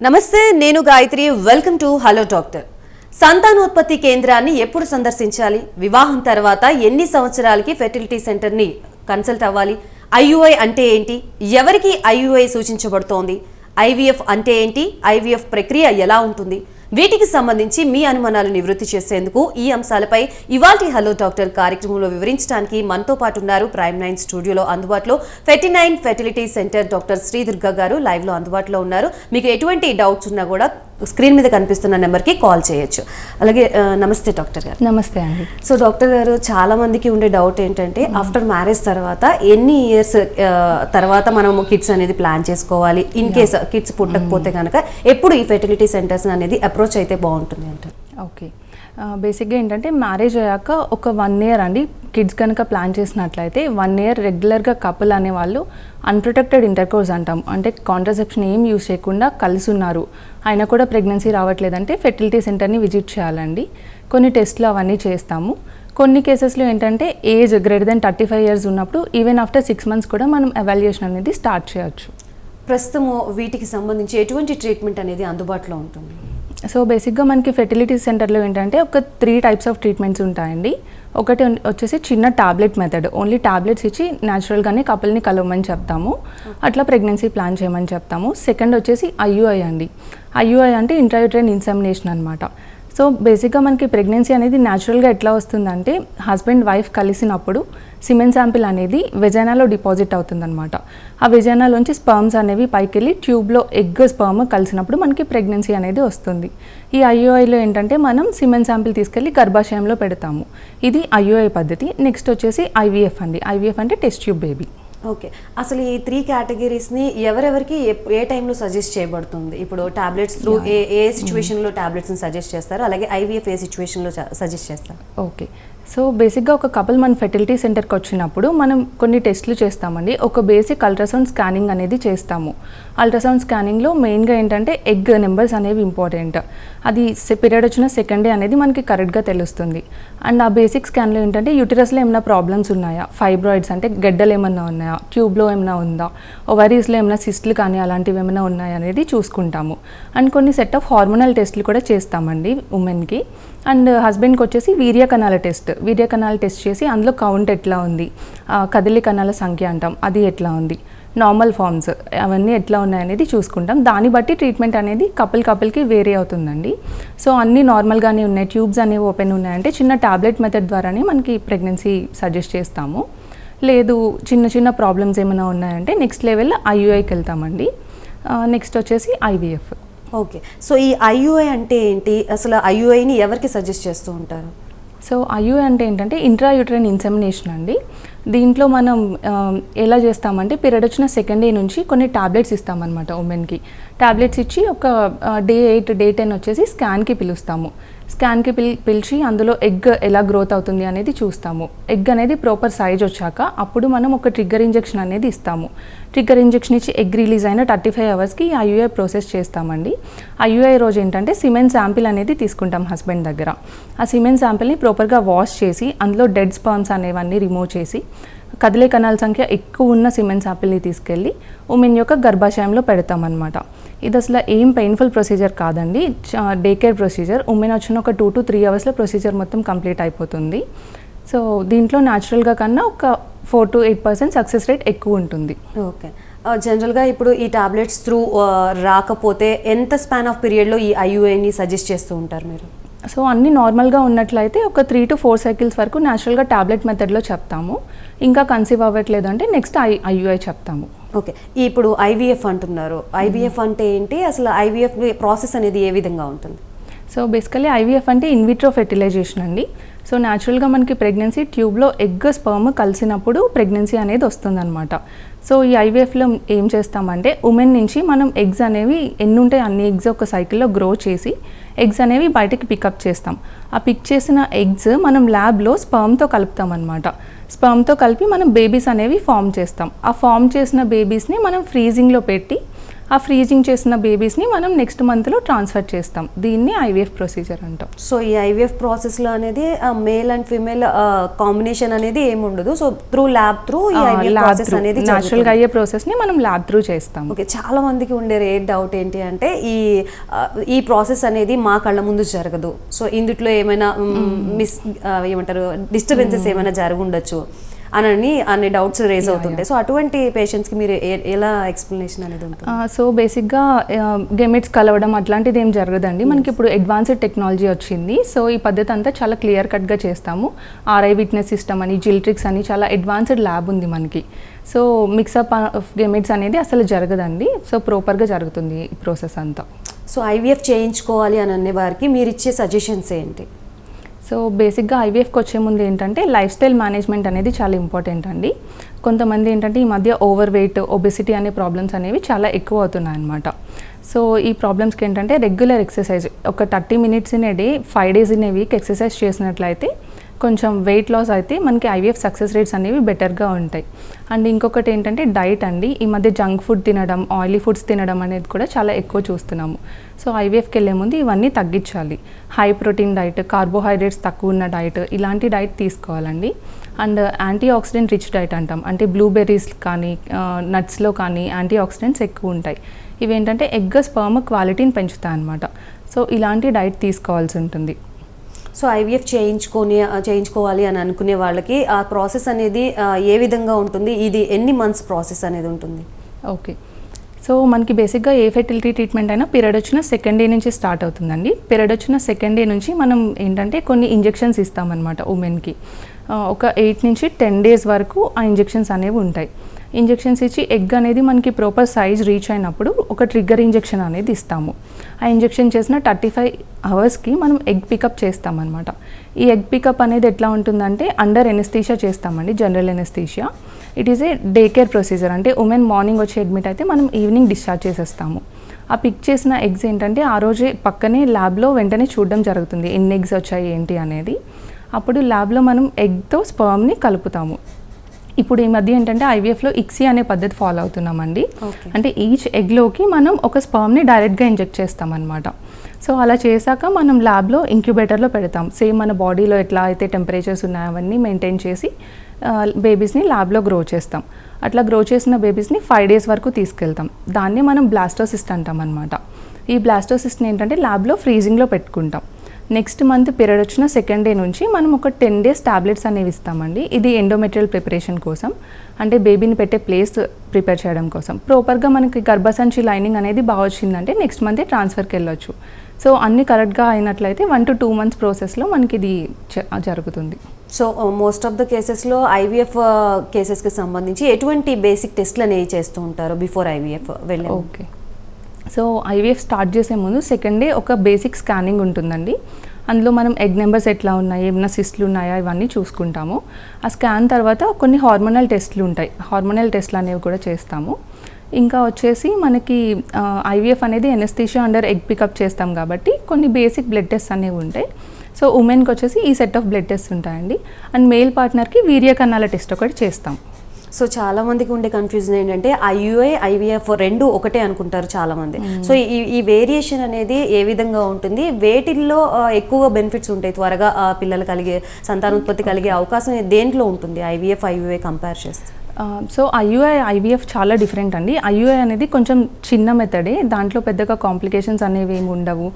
నమస్తే, నేను Gayatri. Welcome to hello doctor. సంతానోత్పత్తి కేంద్రాన్ని ఎప్పుడు సందర్శించాలి? వివాహం తర్వాత ఎన్ని సంవత్సరాలకి ఫెర్టిలిటీ సెంటర్ని కన్సల్ట్ అవ్వాలి? ఐయుఐ అంటే ఏంటి? ఎవరికి ఐయుఐ సూచించబడుతోంది? ఐవీఎఫ్ అంటే ఏంటి? ఐవీఎఫ్ ప్రక్రియ ఎలా ఉంటుంది? వీటికి సంబంధించి మీ అనుమానాలు నివృత్తి చేసేందుకు ఈ అంశాలపై ఇవాల్టి హలో డాక్టర్ కార్యక్రమంలో వివరించడానికి మనతో పాటు ఉన్నారు ప్రైమ్ 9 స్టూడియోలో అందుబాటులో ఫెర్టిలిటీ సెంటర్ డాక్టర్ శ్రీదుర్గ గారు లైవ్ లో అందుబాటులో ఉన్నారు. మీకు ఎటువంటి డౌట్స్ ఉన్నా కూడా స్క్రీన్ మీద కనిపిస్తున్న నెంబర్కి కాల్ చేయొచ్చు. అలాగే నమస్తే డాక్టర్ గారు. నమస్తే అండి. సో డాక్టర్ గారు, చాలా మందికి ఉండే డౌట్ ఏంటంటే ఆఫ్టర్ మ్యారేజ్ తర్వాత ఎన్ని ఇయర్స్ తర్వాత మనం కిడ్స్ అనేది ప్లాన్ చేసుకోవాలి? ఇన్ కేస్ కిడ్స్ పుట్టకపోతే కనుక ఎప్పుడు ఈ ఫెర్టిలిటీ సెంటర్స్ అనేది అప్రోచ్ అయితే బాగుంటుంది అంటారు? ఓకే, బేసిక్గా ఏంటంటే మ్యారేజ్ అయ్యాక ఒక 1 year అండి కిడ్స్ కనుక ప్లాన్ చేసినట్లయితే 1 year రెగ్యులర్గా కపుల్ అనేవాళ్ళు అన్ప్రొటెక్టెడ్ ఇంటర్కోర్స్ అంటాం, అంటే కాంట్రసెప్షన్ ఏం యూజ్ చేయకుండా కలిసి ఉన్నారు, అయినా కూడా ప్రెగ్నెన్సీ రావట్లేదంటే ఫెర్టిలిటీ సెంటర్ని విజిట్ చేయాలండి. కొన్ని టెస్ట్లు అవన్నీ చేస్తాము. కొన్ని కేసెస్లో ఏంటంటే ఏజ్ గ్రేటర్ దెన్ 35 years ఉన్నప్పుడు ఈవెన్ ఆఫ్టర్ 6 months కూడా మనం ఎవాల్యుయేషన్ అనేది స్టార్ట్ చేయొచ్చు. ప్రస్తుతము వీటికి సంబంధించి ఎటువంటి ట్రీట్మెంట్ అనేది అందుబాటులో ఉంటుంది? సో బేసిక్గా మనకి ఫెర్టిలిటీ సెంటర్లో ఏంటంటే ఒక 3 types ఆఫ్ ట్రీట్మెంట్స్ ఉంటాయండి. ఒకటి వచ్చేసి చిన్న టాబ్లెట్ మెథడ్, ఓన్లీ టాబ్లెట్స్ ఇచ్చి న్యాచురల్గానే కపుల్ని కలవమని చెప్తాము, అట్లా ప్రెగ్నెన్సీ ప్లాన్ చేయమని చెప్తాము. సెకండ్ వచ్చేసి ఐయుఐ అండి. ఐయుఐ అంటే ఇంట్రాయూటరైన్ ఇన్సెమినేషన్ అనమాట. సో బేసిక్గా మనకి ప్రెగ్నెన్సీ అనేది న్యాచురల్గా ఎట్లా వస్తుందంటే హస్బెండ్ వైఫ్ కలిసినప్పుడు సిమెన్ శాంపిల్ అనేది వెజైనాలో డిపాజిట్ అవుతుందన్నమాట. ఆ వెజైనాలోంచి స్పర్మ్స్ అనేవి పైకి వెళ్ళి ట్యూబ్లో ఎగ్ స్పర్మ్ కలిసినప్పుడు మనకి ప్రెగ్నెన్సీ అనేది వస్తుంది. ఈ ఐయుఐలో ఏంటంటే మనం సిమెన్ శాంపిల్ తీసుకెళ్ళి గర్భాశయంలో పెడతాము. ఇది ఐయుఐ పద్ధతి. నెక్స్ట్ వచ్చేసి ఐవీఎఫ్ అండి. ఐవీఎఫ్ అంటే టెస్ట్ ట్యూబ్ బేబీ. ఓకే, అసలు ఈ 3 categories-ని ఎవరెవరికి ఏ టైంలో సజెస్ట్ చేయబడుతుంది? ఇప్పుడు టాబ్లెట్స్ త్రూ ఏ సిచ్యువేషన్లో టాబ్లెట్స్ని సజెస్ట్ చేస్తారు, అలాగే ఐవీఎఫ్ ఏ సిచ్యువేషన్లో సజెస్ట్ చేస్తారు? ఓకే, సో బేసిక్గా ఒక కపుల్ మన ఫెర్టిలిటీ సెంటర్కి వచ్చినప్పుడు మనం కొన్ని టెస్ట్లు చేస్తామండి. ఒక బేసిక్ అల్ట్రాసౌండ్ స్కానింగ్ అనేది చేస్తాము. అల్ట్రాసౌండ్ స్కానింగ్లో మెయిన్గా ఏంటంటే ఎగ్ నెంబర్స్ అనేవి ఇంపార్టెంట్. అది పీరియడ్ వచ్చిన సెకండ్ డే అనేది మనకి కరెక్ట్గా తెలుస్తుంది. అండ్ ఆ బేసిక్ స్కాన్లో ఏంటంటే యూటరస్లో ఏమైనా ప్రాబ్లమ్స్ ఉన్నాయా, ఫైబ్రాయిడ్స్ అంటే గడ్డలు ఏమైనా ఉన్నాయా, ట్యూబ్లో ఏమైనా ఉందా, ఓవరీస్లో ఏమైనా సిస్ట్లు కానీ అలాంటివి ఏమైనా ఉన్నాయా అనేది చూసుకుంటాము. అండ్ కొన్ని సెట్ ఆఫ్ హార్మోనల్ టెస్ట్లు కూడా చేస్తామండి ఉమెన్కి. అండ్ హస్బెండ్కి వచ్చేసి వీర్య కణాల టెస్ట్ చేసి అందులో కౌంట్ ఎట్లా ఉంది, కదిలి కణాల సంఖ్య అంటాం అది ఎట్లా ఉంది, నార్మల్ ఫార్మ్స్ అవన్నీ ఎట్లా ఉన్నాయనేది చూసుకుంటాం. దాన్ని బట్టి ట్రీట్మెంట్ అనేది కపుల్కి వేరే అవుతుందండి. సో అన్నీ నార్మల్గానే ఉన్నాయి, ట్యూబ్స్ అనేవి ఓపెన్ ఉన్నాయంటే చిన్న టాబ్లెట్ మెథడ్ ద్వారానే మనకి ప్రెగ్నెన్సీ సజెస్ట్ చేస్తాము. లేదు చిన్న ప్రాబ్లమ్స్ ఏమైనా ఉన్నాయంటే నెక్స్ట్ లెవెల్ ఐయుఐకి వెళ్తామండి. నెక్స్ట్ వచ్చేసి ఐవీఎఫ్. ఓకే, సో ఈ ఐయుఐ అంటే ఏంటి? అసలు ఐయుఐని ఎవరికి సజెస్ట్ చేస్తూ ఉంటారు? సో ఐయుఐ అంటే ఏంటంటే ఇంట్రాయూటరైన్ ఇన్సెమినేషన్ అండి. దీంట్లో మనం ఎలా చేస్తామంటే పీరియడ్ వచ్చిన సెకండ్ డే నుంచి కొన్ని టాబ్లెట్స్ ఇస్తామన్నమాట ఉమెన్కి. టాబ్లెట్స్ ఇచ్చి ఒక డే 8 డే 10 వచ్చేసి స్కాన్కి పిలుస్తాము. స్కాన్కి పిలిచి అందులో ఎగ్ ఎలా గ్రోత్ అవుతుంది అనేది చూస్తాము. ఎగ్ అనేది ప్రాపర్ సైజ్ వచ్చాక అప్పుడు మనం ఒక ట్రిగ్గర్ ఇంజెక్షన్ అనేది ఇస్తాము. ట్రిగ్గర్ ఇంజెక్షన్ ఇచ్చి ఎగ్ రిలీజ్ అయిన 35 hours-కి ఐయుఐ ప్రాసెస్ చేస్తామండి. ఐయుఐ రోజు ఏంటంటే సిమెన్ శాంపిల్ అనేది తీసుకుంటాం హస్బెండ్ దగ్గర. ఆ సిమెన్ శాంపిల్ని ప్రాపర్గా వాష్ చేసి అందులో డెడ్ స్పర్మ్స్ అనేవన్నీ రిమూవ్ చేసి కదిలే కణాల సంఖ్య ఎక్కువ ఉన్న సిమెన్ శాంపిల్ని తీసుకెళ్ళి ఉమెన్ యొక్క గర్భాశయంలో పెడతామన్నమాట. ఇది అసలు ఏం పెయిన్ఫుల్ ప్రొసీజర్ కాదండి, డే కేర్ ప్రొసీజర్. ఉమెన్ వచ్చిన ఒక 2 to 3 hours-లో ప్రొసీజర్ మొత్తం కంప్లీట్ అయిపోతుంది. సో దీంట్లో న్యాచురల్గా కన్నా ఒక 4 to 8% సక్సెస్ రేట్ ఎక్కువ ఉంటుంది. ఓకే, జనరల్గా ఇప్పుడు ఈ టాబ్లెట్స్ త్రూ రాకపోతే ఎంత స్పాన్ ఆఫ్ పీరియడ్లో ఈ ఐయుఐని సజెస్ట్ చేస్తూ ఉంటారు మీరు? సో అన్నీ నార్మల్గా ఉన్నట్లయితే ఒక 3 to 4 cycles వరకు న్యాచురల్గా టాబ్లెట్ మెథడ్లో చెప్తాము. ఇంకా కన్సీవ్ అవ్వట్లేదు అంటే నెక్స్ట్ ఐయుఐ చెప్తాము. ఓకే, ఇప్పుడు ఐవీఎఫ్ అంటున్నారు. ఐవీఎఫ్ అంటే ఏంటి? అసలు ఐవీఎఫ్ ప్రాసెస్ అనేది ఏ విధంగా ఉంటుంది? సో బేసికలీ ఐవీఎఫ్ అంటే ఇన్విట్రో ఫెర్టిలైజేషన్ అండి. సో న్యాచురల్గా మనకి ప్రెగ్నెన్సీ ట్యూబ్లో ఎగ్ స్పర్మ్ కలిసినప్పుడు ప్రెగ్నెన్సీ అనేది వస్తుందన్నమాట. సో ఈ ఐవీఎఫ్లో ఏం చేస్తామంటే ఉమెన్ నుంచి మనం ఎగ్స్ అనేవి ఎన్ని ఉంటాయి అన్ని ఎగ్స్ ఒక సైకిల్లో గ్రో చేసి ఎగ్స్ అనేవి బయటకి పికప్ చేస్తాం. ఆ పిక్ చేసిన ఎగ్స్ మనం ల్యాబ్లో స్పర్మ్తో కలుపుతాం అనమాట. స్పర్మ్తో కలిపి మనం బేబీస్ అనేవి ఫామ్ చేస్తాం. ఆ ఫామ్ చేసిన బేబీస్ని మనం ఫ్రీజింగ్లో పెట్టి ఆ ఫ్రీజింగ్ చేసిన బేబీస్ని మనం నెక్స్ట్ మంత్లో ట్రాన్స్ఫర్ చేస్తాం. దీన్ని ఐవీఎఫ్ ప్రొసీజర్ అంటాం. సో ఈ ఐవీఎఫ్ ప్రాసెస్లో అనేది మేల్ అండ్ ఫీమేల్ కాంబినేషన్ అనేది ఏమి ఉండదు. సో త్రూ ఈ ఐవీఎఫ్ ప్రాసెస్ అనేది న్యాచురల్గా అయ్యే ప్రాసెస్ని మనం ల్యాబ్ త్రూ చేస్తాం. ఓకే, చాలా మందికి ఉండే డౌట్ ఏంటి అంటే ఈ ప్రాసెస్ అనేది మా కళ్ళ ముందు జరగదు. సో ఇందులో ఏమైనా ఏమంటారు డిస్టర్బెన్సెస్ ఏమైనా జరుగుండొచ్చు అనే డౌట్స్ రేజ్ అవుతుంటాయి. సో అటువంటి పేషెంట్స్కి మీరు ఎలా ఎక్స్ప్లెనేషన్ అనేది ఉంటుంది? సో బేసిక్గా గేమెట్స్ కలవడం అట్లాంటిది ఏం జరగదండి. మనకి ఇప్పుడు అడ్వాన్స్డ్ టెక్నాలజీ వచ్చింది. సో ఈ పద్ధతి అంతా చాలా క్లియర్ కట్గా చేస్తాము. ఆర్ఐ విట్నెస్ సిస్టమ్ అని, జిల్ట్రిక్స్ అని చాలా అడ్వాన్స్డ్ ల్యాబ్ ఉంది మనకి. సో మిక్సప్ ఆఫ్ గేమెట్స్ అనేది అసలు జరగదండి. సో ప్రాపర్గా జరుగుతుంది ఈ ప్రాసెస్ అంతా. సో ఐవీఎఫ్ చేయించుకోవాలి అని అనే వారికి మీరు ఇచ్చే సజెషన్స్ ఏంటి? సో బేసిక్గా ఐవీఎఫ్కి వచ్చే ముందు ఏంటంటే లైఫ్ స్టైల్ మేనేజ్మెంట్ అనేది చాలా ఇంపార్టెంట్ అండి. కొంతమంది ఏంటంటే ఈ మధ్య ఓవర్ వెయిట్, ఒబెసిటీ అనే ప్రాబ్లమ్స్ అనేవి చాలా ఎక్కువ అవుతున్నాయి అన్నమాట. సో ఈ ప్రాబ్లమ్స్కి ఏంటంటే రెగ్యులర్ ఎక్సర్సైజ్, ఒక 30 minutes in a day 5 days in a week exercise చేసినట్లయితే కొంచెం వెయిట్ లాస్ అయితే మనకి ఐవీఎఫ్ సక్సెస్ రేట్స్ అనేవి బెటర్గా ఉంటాయి. అండ్ ఇంకొకటి ఏంటంటే డైట్ అండి. ఈ మధ్య జంక్ ఫుడ్ తినడం, ఆయిలీ ఫుడ్స్ తినడం అనేది కూడా చాలా ఎక్కువ చూస్తున్నాము. సో ఐవీఎఫ్కి వెళ్ళే ముందు ఇవన్నీ తగ్గించాలి. హై ప్రోటీన్ డైట్, కార్బోహైడ్రేట్స్ తక్కువ ఉన్న డైట్, ఇలాంటి డైట్ తీసుకోవాలండి. And anti oxidant rich diet అంటాం. అంటే బ్లూబెర్రీస్ కానీ నట్స్లో కానీ యాంటీ ఆక్సిడెంట్స్ ఎక్కువ ఉంటాయి. ఇవేంటంటే ఎగ్ స్పర్మ్ క్వాలిటీని పెంచుతాయి అన్నమాట. సో ఇలాంటి డైట్ తీసుకోవాల్సి ఉంటుంది. సో ఐవీఎఫ్ చేయించుకోవాలి అని అనుకునే వాళ్ళకి ఆ ప్రాసెస్ అనేది ఏ విధంగా ఉంటుంది? ఇది ఎన్ని మంత్స్ ప్రాసెస్ అనేది ఉంటుంది? ఓకే, సో మనకి బేసిక్గా ఏ ఫెర్టిలిటీ ట్రీట్మెంట్ అయినా పీరియడ్ వచ్చిన సెకండ్ డే నుంచి స్టార్ట్ అవుతుందండి. పీరియడ్ వచ్చిన సెకండ్ డే నుంచి మనం ఏంటంటే కొన్ని ఇంజెక్షన్స్ ఇస్తామన్నమాట ఉమెన్కి. ఒక 8 నుంచి 10 days వరకు ఆ ఇంజెక్షన్స్ అనేవి ఉంటాయి. ఇంజెక్షన్స్ ఇచ్చి ఎగ్ అనేది మనకి ప్రాపర్ సైజ్ రీచ్ అయినప్పుడు ఒక ట్రిగ్గర్ ఇంజెక్షన్ అనేది ఇస్తాము. ఆ ఇంజెక్షన్ చేసిన 35 hours మనం ఎగ్ పికప్ చేస్తామన్నమాట. ఈ ఎగ్ పికప్ అనేది ఎట్లా ఉంటుందంటే అండర్ ఎనెస్థీషియా చేస్తామండి, general anaesthesia. It is a day care procedure. అంటే ఉమెన్ మార్నింగ్ వచ్చి అడ్మిట్ అయితే మనం ఈవినింగ్ డిశ్చార్జ్ చేసేస్తాము. ఆ పిక్ చేసిన ఎగ్స్ ఏంటంటే ఆ రోజే పక్కనే ల్యాబ్లో వెంటనే చూడడం జరుగుతుంది, ఎన్ని ఎగ్స్ వచ్చాయి ఏంటి అనేది. అప్పుడు ల్యాబ్లో మనం ఎగ్తో స్పర్మ్ని కలుపుతాము. ఇప్పుడు ఈ మధ్య ఏంటంటే ఐవీఎఫ్లో ఇక్సీ అనే పద్ధతి ఫాలో అవుతున్నామండి. అంటే ఈచ్ ఎగ్లోకి మనం ఒక స్పర్మ్ని డైరెక్ట్గా ఇంజెక్ట్ చేస్తామన్నమాట. సో అలా చేశాక మనం ల్యాబ్లో ఇంక్యుబేటర్లో పెడతాం. సేమ్ మన బాడీలో ఎట్లా అయితే టెంపరేచర్స్ ఉన్నాయో అవన్నీ మెయింటైన్ చేసి బేబీస్ని ల్యాబ్లో గ్రో చేస్తాం. అట్లా గ్రో చేసిన బేబీస్ని 5 days వరకు తీసుకెళ్తాం. దాన్ని మనం బ్లాస్టోసిస్ట్ అంటాం అనమాట. ఈ బ్లాస్టోసిస్ట్ని ఏంటంటే ల్యాబ్లో ఫ్రీజింగ్లో పెట్టుకుంటాం. నెక్స్ట్ మంత్ పీరియడ్ వచ్చిన సెకండ్ డే నుంచి మనం ఒక 10 days టాబ్లెట్స్ అనేవి ఇస్తామండి. ఇది ఎండోమెట్రియల్ ప్రిపరేషన్ కోసం, అంటే బేబీని పెట్టే ప్లేస్ ప్రిపేర్ చేయడం కోసం. ప్రాపర్గా మనకి గర్భసంచి లైనింగ్ అనేది బాగా వచ్చిందంటే నెక్స్ట్ మంతే ట్రాన్స్ఫర్కి వెళ్ళొచ్చు. సో అన్నీ కరెక్ట్గా అయినట్లయితే 1 to 2 months ప్రాసెస్లో మనకి ఇది జరుగుతుంది. సో మోస్ట్ ఆఫ్ ద కేసెస్లో ఐవీఎఫ్ కేసెస్కి సంబంధించి ఎటువంటి బేసిక్ టెస్ట్లు అనేవి చేస్తూ ఉంటారు బిఫోర్ ఐవీఎఫ్ వెళ్ళే? ఓకే, సో ఐవీఎఫ్ స్టార్ట్ చేసే ముందు సెకండ్ డే ఒక బేసిక్ స్కానింగ్ ఉంటుందండి. అందులో మనం ఎగ్ నెంబర్స్ ఎట్లా ఉన్నాయి, ఏమైనా సిస్ట్లు ఉన్నాయా ఇవన్నీ చూసుకుంటాము. ఆ స్కాన్ తర్వాత కొన్ని హార్మోనల్ టెస్ట్లు ఉంటాయి, హార్మోనల్ టెస్ట్లు అనేవి కూడా చేస్తాము. ఇంకా వచ్చేసి మనకి ఐవీఎఫ్ అనేది ఎనెస్థీషియా అండర్ ఎగ్ పికప్ చేస్తాం కాబట్టి కొన్ని బేసిక్ బ్లడ్ టెస్ట్ అనేవి ఉంటాయి. సో ఉమెన్కి వచ్చేసి ఈ సెట్ ఆఫ్ బ్లడ్ టెస్ట్ ఉంటాయండి. అండ్ మేల్ పార్ట్నర్కి వీర్య కణాల టెస్ట్ ఒకటి చేస్తాం. సో చాలా మందికి ఉండే కన్ఫ్యూజన్ ఏంటంటే ఐయుఐ ఐవీఎఫ్ రెండు ఒకటే అనుకుంటారు చాలా మంది. సో ఈ వేరియేషన్ అనేది ఏ విధంగా ఉంటుంది? వేటిల్లో ఎక్కువ బెనిఫిట్స్ ఉంటాయి, త్వరగా పిల్లలు కలిగే సంతానోత్పత్తి కలిగే అవకాశం దేంట్లో ఉంటుంది ఐవీఎఫ్ ఐయుఐ కంపేర్ చేస్తే? సో ఐయుఐ ఐవీఎఫ్ చాలా డిఫరెంట్ అండి. ఐయుఐ అనేది కొంచెం చిన్న మెథడే, దాంట్లో పెద్దగా కాంప్లికేషన్స్ అనేవి ఏమి ఉండవు.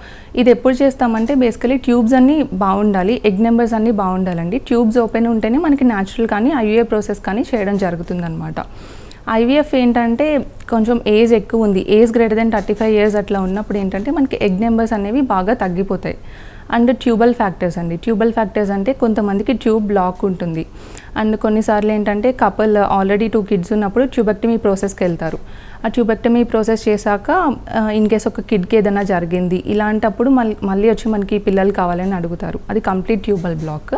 ఇది ఎప్పుడు చేస్తామంటే బేసికలీ ట్యూబ్స్ అన్నీ బాగుండాలి, ఎగ్ నెంబర్స్ అన్నీ బాగుండాలండి. ట్యూబ్స్ ఓపెన్ ఉంటేనే మనకి న్యాచురల్ కానీ ఐయుఐ ప్రాసెస్ కానీ చేయడం జరుగుతుందన్నమాట. ఐవీఎఫ్ ఏంటంటే కొంచెం ఏజ్ ఎక్కువ ఉంది, ఏజ్ గ్రేటర్ దెన్ 35 years అట్లా ఉన్నప్పుడు ఏంటంటే మనకి ఎగ్ నెంబర్స్ అనేవి బాగా తగ్గిపోతాయి. అండ్ ట్యూబల్ ఫ్యాక్టర్స్ అండి. ట్యూబల్ ఫ్యాక్టర్స్ అంటే కొంతమందికి ట్యూబ్ బ్లాక్ ఉంటుంది. అండ్ కొన్నిసార్లు ఏంటంటే కపుల్ ఆల్రెడీ 2 kids ఉన్నప్పుడు ట్యూబెక్టమీ ప్రాసెస్కి వెళ్తారు. ఆ ట్యూబెక్టమీ ప్రాసెస్ చేశాక ఇన్ కేస్ ఒక కిడ్కి ఏదైనా జరిగింది ఇలాంటప్పుడు మళ్ళీ వచ్చి మనకి పిల్లలు కావాలని అడుగుతారు. అది కంప్లీట్ ట్యూబల్ బ్లాక్.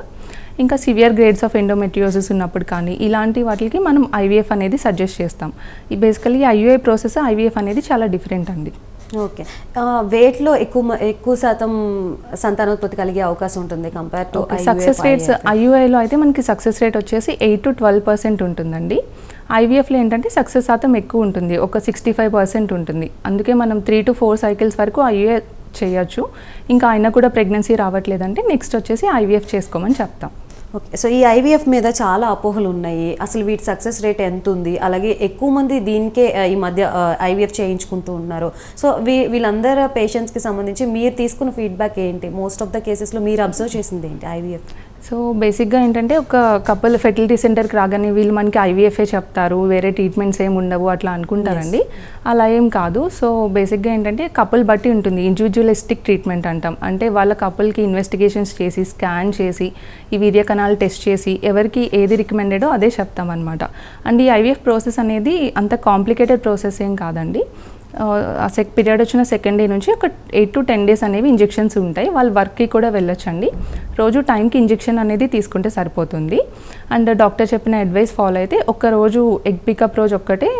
ఇంకా సివియర్ గ్రేడ్స్ ఆఫ్ ఎండోమెట్రియోసిస్ ఉన్నప్పుడు కానీ ఇలాంటి వాటికి మనం ఐవీఎఫ్ అనేది సజెస్ట్ చేస్తాం. ఈ బేసికలీ ఐయుఐ ప్రాసెస్ ఐవీఎఫ్ అనేది చాలా డిఫరెంట్ అండి. ఓకే, వెయిట్లో ఎక్కువ శాతం సంతానోత్పత్తి కలిగే అవకాశం ఉంటుంది కంపేర్ టు సక్సెస్ రేట్స్? ఐయుఐలో అయితే మనకి సక్సెస్ రేట్ వచ్చేసి 8 to 12% ఉంటుందండి. ఐవీఎఫ్లో ఏంటంటే సక్సెస్ శాతం ఎక్కువ ఉంటుంది, ఒక 65% ఉంటుంది. అందుకే మనం 3 to 4 సైకిల్స్ వరకు ఐవీఎఫ్ చేయొచ్చు. ఇంకా అయినా కూడా ప్రెగ్నెన్సీ రావట్లేదంటే నెక్స్ట్ వచ్చేసి ఐవీఎఫ్ చేసుకోమని చెప్తాం. ఓకే, సో ఈ ఐవీఎఫ్ మీద చాలా అపోహలు ఉన్నాయి. అసలు వీటి సక్సెస్ రేట్ ఎంత ఉంది, అలాగే ఎక్కువ మంది దీనికే ఈ మధ్య ఐవీఎఫ్ చేయించుకుంటూ ఉన్నారు. సో వీళ్ళందరూ పేషెంట్స్కి సంబంధించి మీరు తీసుకున్న ఫీడ్బ్యాక్ ఏంటి? మోస్ట్ ఆఫ్ ద కేసెస్లో మీరు అబ్జర్వ్ చేసింది ఏంటి ఐవీఎఫ్? సో బేసిక్గా ఏంటంటే ఒక కపుల్ ఫెర్టిలిటీ సెంటర్కి రాగానే వీళ్ళు మనకి ఐవీఎఫ్ఏ చెప్తారు, వేరే ట్రీట్మెంట్స్ ఏమి ఉండవు అట్లా అనుకుంటారండి. అలా ఏం కాదు. సో బేసిక్గా ఏంటంటే కపుల్ బట్టి ఉంటుంది, ఇండివిజువలిస్టిక్ ట్రీట్మెంట్ అంటాం. అంటే వాళ్ళ కపుల్కి ఇన్వెస్టిగేషన్స్ చేసి, స్కాన్ చేసి, ఈ వీర్య కణాలు టెస్ట్ చేసి, ఎవరికి ఏది రికమెండెడో అదే చెప్తాం అనమాట. అండ్ ఈ ఐవీఎఫ్ ప్రాసెస్ అనేది అంత కాంప్లికేటెడ్ ప్రాసెస్ ఏం కాదండి. పీరియడ్ వచ్చిన సెకండ్ డే నుంచి ఒక 8 to 10 days అనేవి ఇంజెక్షన్స్ ఉంటాయి. వాళ్ళు వర్క్కి కూడా వెళ్ళొచ్చండి. రోజు టైంకి ఇంజెక్షన్ అనేది తీసుకుంటే సరిపోతుంది. అండ్ డాక్టర్ చెప్పిన అడ్వైస్ ఫాలో అయితే ఒక్కరోజు ఎగ్ పికప్ రోజు ఒక్కటే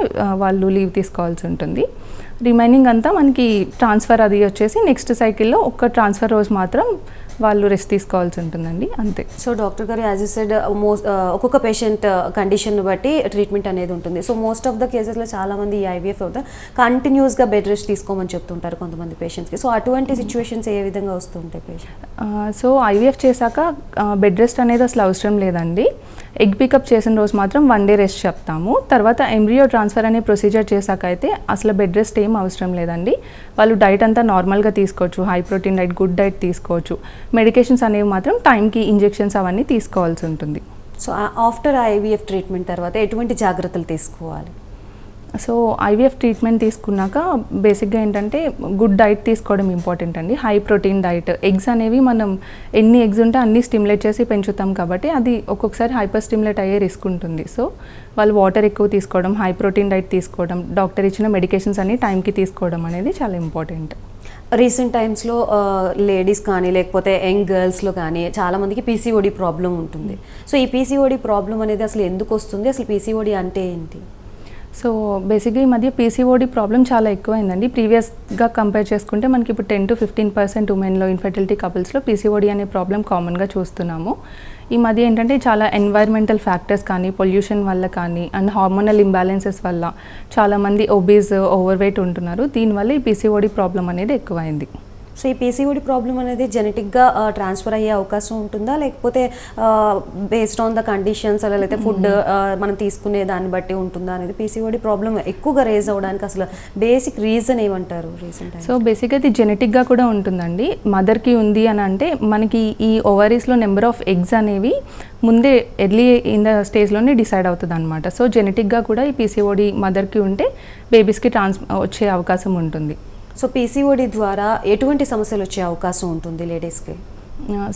వాళ్ళు లీవ్ తీసుకోవాల్సి ఉంటుంది. రిమైనింగ్ అంతా మనకి ట్రాన్స్ఫర్ అది వచ్చేసి నెక్స్ట్ సైకిల్లో ఒక్క ట్రాన్స్ఫర్ రోజు మాత్రం వాళ్ళు రెస్ట్ తీసుకోవాల్సి ఉంటుందండి, అంతే. సో డాక్టర్ గారు యాజ్ యూ సెడ్ ఒక్కొక్క పేషెంట్ కండిషన్ బట్టి ట్రీట్మెంట్ అనేది ఉంటుంది. సో మోస్ట్ ఆఫ్ ద కేసెస్లో చాలామంది ఈ ఐవీఎఫ్ అవుతారు కంటిన్యూస్గా బెడ్ రెస్ట్ తీసుకోమని చెప్తుంటారు కొంతమంది పేషెంట్స్కి. సో అటువంటి సిచ్యువేషన్స్ ఏ విధంగా వస్తుంటాయి పేషెంట్? సో ఐవీఎఫ్ చేశాక బెడ్ రెస్ట్ అనేది అసలు అవసరం లేదండి. ఎగ్ పికప్ చేసిన రోజు మాత్రం 1 day రెస్ట్ చెప్తాము. తర్వాత ఎంబ్రియో ట్రాన్స్ఫర్ అనే ప్రొసీజర్ చేశాక అయితే అసలు బెడ్ రెస్ట్ ఏం అవసరం లేదండి. వాళ్ళు డైట్ అంతా నార్మల్గా తీసుకోవచ్చు, high protein diet, good diet తీసుకోవచ్చు. మెడికేషన్స్ అనేవి మాత్రం టైంకి ఇంజెక్షన్స్ అవన్నీ తీసుకోవాల్సి ఉంటుంది. సో ఆఫ్టర్ ఐవీఎఫ్ ట్రీట్మెంట్ తర్వాత ఎటువంటి జాగ్రత్తలు తీసుకోవాలి? సో ఐవీఎఫ్ ట్రీట్మెంట్ తీసుకున్నాక బేసిక్గా ఏంటంటే గుడ్ డైట్ తీసుకోవడం ఇంపార్టెంట్ అండి. హై ప్రోటీన్ డైట్, ఎగ్స్ అనేవి మనం ఎన్ని ఎగ్స్ ఉంటే అన్ని స్టిమ్యులేట్ చేసి పెంచుతాం కాబట్టి అది ఒక్కొక్కసారి హైపర్ స్టిమ్యులేట్ అయ్యే రిస్క్ ఉంటుంది. సో వాళ్ళు వాటర్ ఎక్కువ తీసుకోవడం, హై ప్రోటీన్ డైట్ తీసుకోవడం, డాక్టర్ ఇచ్చిన మెడికేషన్స్ అన్ని టైంకి తీసుకోవడం అనేది చాలా ఇంపార్టెంట్. రీసెంట్ టైమ్స్లో లేడీస్ కానీ లేకపోతే యంగ్ గర్ల్స్లో కానీ చాలామందికి పీసీఓడి ప్రాబ్లం ఉంటుంది. సో ఈ పీసీఓడి ప్రాబ్లం అనేది అసలు ఎందుకు వస్తుంది, అసలు పీసీఓడి అంటే ఏంటి? సో బేసిక్గా ఈ మధ్య పీసీఓడి ప్రాబ్లం చాలా ఎక్కువైందండి. ప్రీవియస్గా కంపేర్ చేసుకుంటే మనకి ఇప్పుడు 10 to 15% ఉమెన్లో ఇన్ఫెర్టిలిటీ కపుల్స్లో పీసీఓడి అనే ప్రాబ్లం కామన్గా చూస్తున్నాము. ఈ మధ్య ఏంటంటే చాలా ఎన్వైర్మెంటల్ ఫ్యాక్టర్స్ కానీ, పొల్యూషన్ వల్ల కానీ, అండ్ హార్మోనల్ ఇంబ్యాలెన్సెస్ వల్ల చాలామంది ఒబీస్, ఓవర్ వెయిట్ ఉంటున్నారు. దీనివల్ల ఈ పీసీఓడి ప్రాబ్లం అనేది ఎక్కువైంది. సో ఈ పీసీఓడి ప్రాబ్లం అనేది జెనెటిక్గా ట్రాన్స్ఫర్ అయ్యే అవకాశం ఉంటుందా, లేకపోతే బేస్డ్ ఆన్ ద కండిషన్స్ అలా లేకపోతే ఫుడ్ మనం తీసుకునే దాన్ని బట్టి ఉంటుందా అనేది పీసీఓడి ప్రాబ్లం ఎక్కువగా రేజ్ అవ్వడానికి అసలు బేసిక్ రీజన్ ఏమంటారు? రీసెంట్ సో బేసిక్గా ఇది జెనెటిక్గా కూడా ఉంటుందండి. మదర్కి ఉంది అని అంటే మనకి ఈ ఓవరీస్లో నెంబర్ ఆఫ్ ఎగ్స్ అనేవి ముందే ఎర్లీ ఇన్ ద స్టేజ్లోనే డిసైడ్ అవుతుంది అనమాట. సో జెనెటిక్గా కూడా ఈ పీసీఓడి మదర్కి ఉంటే బేబీస్కి వచ్చే అవకాశం ఉంటుంది. సో పీసీఓడి ద్వారా ఎటువంటి సమస్యలు వచ్చే అవకాశం ఉంటుంది లేడీస్కి?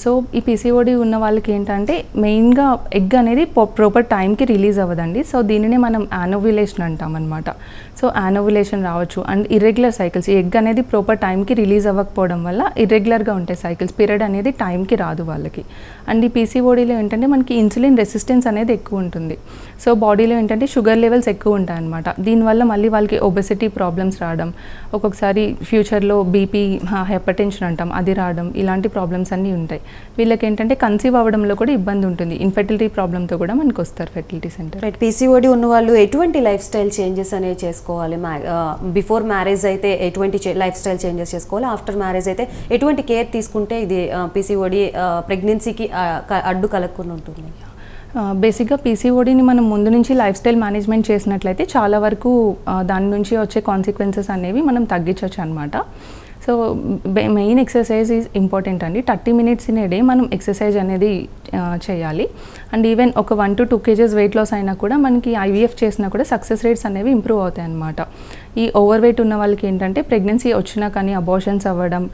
సో ఈ పీసీఓడి ఉన్న వాళ్ళకి ఏంటంటే మెయిన్గా ఎగ్ అనేది ప్రాపర్ టైంకి రిలీజ్ అవ్వదండి. సో దీనినే మనం యానోవ్యులేషన్ అంటాం అనమాట. సో యానోవ్యులేషన్ రావచ్చు. అండ్ ఇర్రెగ్యులర్ సైకిల్స్, ఈ ఎగ్ అనేది ప్రాపర్ టైంకి రిలీజ్ అవ్వకపోవడం వల్ల ఇర్రెగ్యులర్గా ఉంటాయి సైకిల్స్, పీరియడ్ అనేది టైంకి రాదు వాళ్ళకి. అండ్ ఈ పీసీఓడిలో ఏంటంటే మనకి ఇన్సులిన్ రెసిస్టెన్స్ అనేది ఎక్కువ ఉంటుంది. సో బాడీలో ఏంటంటే షుగర్ లెవెల్స్ ఎక్కువ ఉంటాయి అనమాట. దీనివల్ల మళ్ళీ వాళ్ళకి ఒబెసిటీ ప్రాబ్లమ్స్ రావడం, ఒక్కొక్కసారి ఫ్యూచర్లో బీపీ, హైపర్టెన్షన్ అంటాం అది రావడం, ఇలాంటి ప్రాబ్లమ్స్ అన్నీ ఉంటాయి. వీళ్ళకి ఏంటంటే కన్సీవ్ అవ్వడంలో కూడా ఇబ్బంది ఉంటుంది. ఇన్ఫెర్టిలిటీ ప్రాబ్లంతో కూడా మనకు వస్తారు ఫెర్టిలిటీ సెంటర్. రైట్, పీసీఓడి ఉన్న వాళ్ళు ఎటువంటి లైఫ్ స్టైల్ చేంజెస్ అనేవి చేసుకోవాలి? బిఫోర్ మ్యారేజ్ అయితే ఎటువంటి లైఫ్ స్టైల్ చేంజెస్ చేసుకోవాలి? ఆఫ్టర్ మ్యారేజ్ అయితే ఎటువంటి కేర్ తీసుకుంటే ఇది పీసీఓడి ప్రెగ్నెన్సీకి అడ్డు కలగకుండా ఉంటుంది? బేసిక్గా పీసీఓడిని మనం ముందు నుంచి లైఫ్ స్టైల్ మేనేజ్మెంట్ చేసినట్లయితే చాలా వరకు దాని నుంచి వచ్చే కాన్సిక్వెన్సెస్ అనేవి మనం తగ్గించవచ్చు అనమాట. So main exercise is important అండి. 30 minutes ఇన్ ఏ డే మనం ఎక్సర్సైజ్ అనేది చేయాలి. అండ్ ఈవెన్ ఒక 1 to 2 kgs వెయిట్ లాస్ అయినా కూడా మనకి ఐవీఎఫ్ చేసినా కూడా సక్సెస్ రేట్స్ అనేవి ఇంప్రూవ్ అవుతాయి అన్నమాట. ఈ ఓవర్ వెయిట్ ఉన్న వాళ్ళకి ఏంటంటే ప్రెగ్నెన్సీ వచ్చినా కానీ అబార్షన్స్ అవ్వడం,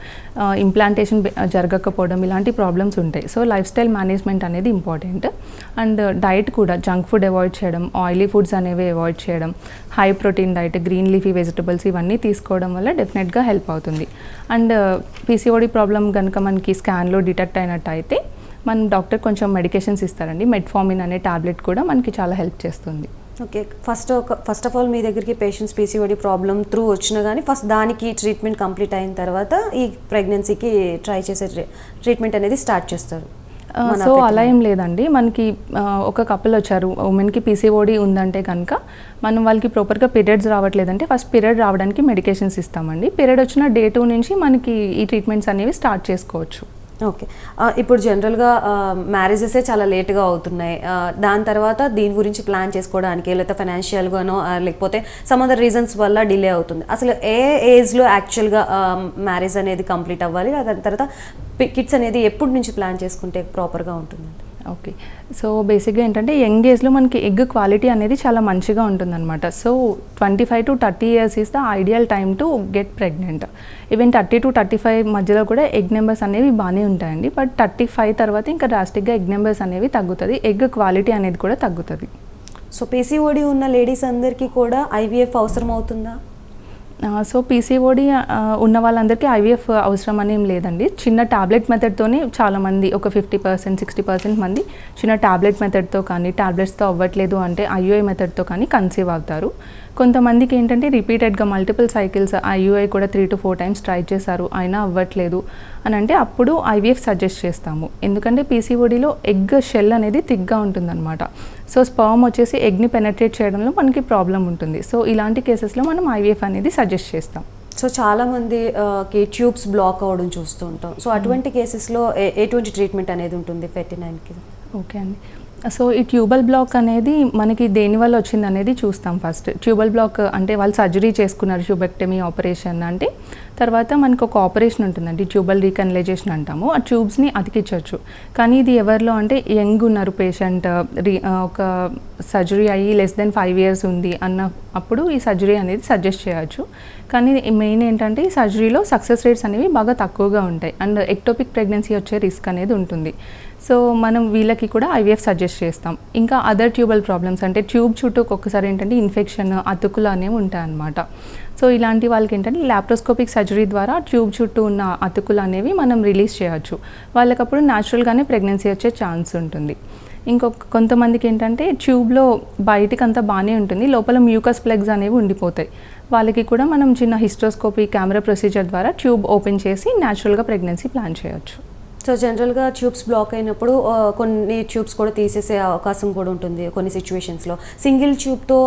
ఇంప్లాంటేషన్ జరగకపోవడం, ఇలాంటి ప్రాబ్లమ్స్ ఉంటాయి. సో లైఫ్ స్టైల్ మేనేజ్మెంట్ అనేది ఇంపార్టెంట్. అండ్ డైట్ కూడా జంక్ ఫుడ్ అవాయిడ్ చేయడం, ఆయిలీ ఫుడ్స్ అనేవి అవాయిడ్ చేయడం, high protein diet, green leafy vegetables ఇవన్నీ తీసుకోవడం వల్ల డెఫినెట్గా హెల్ప్ అవుతుంది. అండ్ పీసీఓడి ప్రాబ్లం కనుక మనకి స్కాన్లో డిటెక్ట్ అయినట్టు అయితే మన డాక్టర్ కొంచెం మెడికేషన్స్ ఇస్తారండి. మెట్ఫార్మిన్ అనే టాబ్లెట్ కూడా మనకి చాలా హెల్ప్ చేస్తుంది. ఓకే, ఫస్ట్ ఆఫ్ ఆల్ మీ దగ్గరికి పేషెంట్స్ పీసీఓడి ప్రాబ్లం త్రూ వచ్చినా కానీ ఫస్ట్ దానికి ట్రీట్మెంట్ కంప్లీట్ అయిన తర్వాత ఈ ప్రెగ్నెన్సీకి ట్రై చేసే ట్రీట్మెంట్ అనేది స్టార్ట్ చేస్తారు. సో అలా ఏం లేదండి, మనకి ఒక కపుల్ వచ్చారు, ఉమెన్కి పీసీఓడి ఉందంటే కనుక మనం వాళ్ళకి ప్రాపర్గా పీరియడ్స్ రావట్లేదంటే ఫస్ట్ పీరియడ్ రావడానికి మెడికేషన్స్ ఇస్తామండి. పీరియడ్ వచ్చిన డే 2 నుంచి మనకి ఈ ట్రీట్మెంట్స్ అనేవి స్టార్ట్ చేసుకోవచ్చు. ఓకే. ఇప్పుడు జనరల్గా మ్యారేజెసే చాలా లేట్గా అవుతున్నాయి. దాని తర్వాత దీని గురించి ప్లాన్ చేసుకోవడానికి లేకపోతే ఫైనాన్షియల్గానో లేకపోతే సమ్ అదర్ రీజన్స్ వల్ల డిలే అవుతుంది. అసలు ఏ ఏజ్లో యాక్చువల్గా మ్యారేజ్ అనేది కంప్లీట్ అవ్వాలి, దాని తర్వాత కిడ్స్ అనేది ఎప్పటి నుంచి ప్లాన్ చేసుకుంటే ప్రాపర్గా ఉంటుందండి? ఓకే. సో బేసిక్గా ఏంటంటే యంగ్ ఏజ్లో మనకి ఎగ్ క్వాలిటీ అనేది చాలా మంచిగా ఉంటుందన్నమాట. So 25 to 30 years is the ideal time to get pregnant. Even 30 to 35 మధ్యలో కూడా ఎగ్ నెంబర్స్ అనేవి బాగానే ఉంటాయండి. బట్ 35 తర్వాత ఇంకా డ్రాస్టిక్గా ఎగ్ నెంబర్స్ అనేవి తగ్గుతుంది, ఎగ్ క్వాలిటీ అనేది కూడా తగ్గుతుంది. సో పీసీఓడి ఉన్న లేడీస్ అందరికీ కూడా ఐవీఎఫ్ అవసరం అవుతుందా? సో పీసీఓడి ఉన్న వాళ్ళందరికీ ఐవీఎఫ్ అవసరం అనేం లేదండి. చిన్న టాబ్లెట్ మెథడ్తోనే చాలామంది, ఒక 50% 60% మంది చిన్న టాబ్లెట్ మెథడ్తో కానీ టాబ్లెట్స్తో అవ్వట్లేదు అంటే ఐయుఐ మెథడ్తో కానీ కన్సీవ్ అవుతారు. కొంతమందికి ఏంటంటే రిపీటెడ్గా మల్టిపుల్ సైకిల్స్ ఐయుఐ కూడా 3 to 4 times ట్రై చేశారు అయినా అవ్వట్లేదు అని అంటే అప్పుడు ఐవీఎఫ్ సజెస్ట్ చేస్తాము. ఎందుకంటే పీసీఓడిలో ఎగ్ షెల్ అనేది థిక్గా ఉంటుందన్నమాట. సో స్పర్మ్ వచ్చేసి ఎగ్ని పెనట్రేట్ చేయడంలో మనకి ప్రాబ్లం ఉంటుంది. సో ఇలాంటి కేసెస్లో మనం ఐవీఎఫ్ అనేది సజెస్ట్ చేస్తాం. సో చాలామందికి ట్యూబ్స్ బ్లాక్ అవ్వడం చూస్తూ ఉంటాం. సో అటువంటి కేసెస్లో ఎటువంటి ట్రీట్మెంట్ అనేది ఉంటుంది 39కి? ఓకే అండి. సో ఈ ట్యూబల్ బ్లాక్ అనేది మనకి దేనివల్ల వచ్చింది అనేది చూస్తాం. ఫస్ట్ ట్యూబల్ బ్లాక్ అంటే వాళ్ళు సర్జరీ చేసుకున్నారు, ట్యూబెక్టమీ ఆపరేషన్ అంటే తర్వాత మనకు ఒక ఆపరేషన్ ఉంటుందండి, ట్యూబల్ రీకనలైజేషన్ అంటాము. ఆ ట్యూబ్స్ని అతికించవచ్చు. కానీ ఇది ఎవరిలో అంటే యంగ్ ఉన్నారు పేషెంట్, ఒక సర్జరీ అయ్యి <5 years ఉంది అన్న అప్పుడు ఈ సర్జరీ అనేది సజెస్ట్ చేయవచ్చు. కానీ మెయిన్ ఏంటంటే ఈ సర్జరీలో సక్సెస్ రేట్స్ అనేవి బాగా తక్కువగా ఉంటాయి అండ్ ఎక్టోపిక్ ప్రెగ్నెన్సీ వచ్చే రిస్క్ అనేది ఉంటుంది. సో మనం వీళ్ళకి కూడా ఐవీఎఫ్ సజెస్ట్ చేస్తాం. ఇంకా అదర్ ట్యూబల్ ప్రాబ్లమ్స్ అంటే ట్యూబ్ చుట్టూ ఒక్కొక్కసారి ఏంటంటే ఇన్ఫెక్షన్, అతుకులు అనేవి ఉంటాయన్నమాట. సో ఇలాంటి వాళ్ళకి ఏంటంటే లాప్రోస్కోపిక్ సర్జరీ ద్వారా ట్యూబ్ చుట్టూ ఉన్న అతుకులు అనేవి మనం రిలీజ్ చేయవచ్చు. వాళ్ళకప్పుడు న్యాచురల్గానే ప్రెగ్నెన్సీ వచ్చే ఛాన్స్ ఉంటుంది. కొంతమందికి ఏంటంటే ట్యూబ్లో బయటికి అంతా బాగానే ఉంటుంది, లోపల మ్యూకస్ ప్లగ్స్ అనేవి ఉండిపోతాయి. వాళ్ళకి కూడా మనం చిన్న హిస్ట్రోస్కోపీ కెమెరా ప్రొసీజర్ ద్వారా ట్యూబ్ ఓపెన్ చేసి న్యాచురల్గా ప్రెగ్నెన్సీ ప్లాన్ చేయొచ్చు. సో జనరల్గా ట్యూబ్స్ బ్లాక్ అయినప్పుడు కొన్ని ట్యూబ్స్ కూడా తీసేసే అవకాశం కూడా ఉంటుంది కొన్ని సిచ్యువేషన్స్లో. సింగిల్ ట్యూబ్తో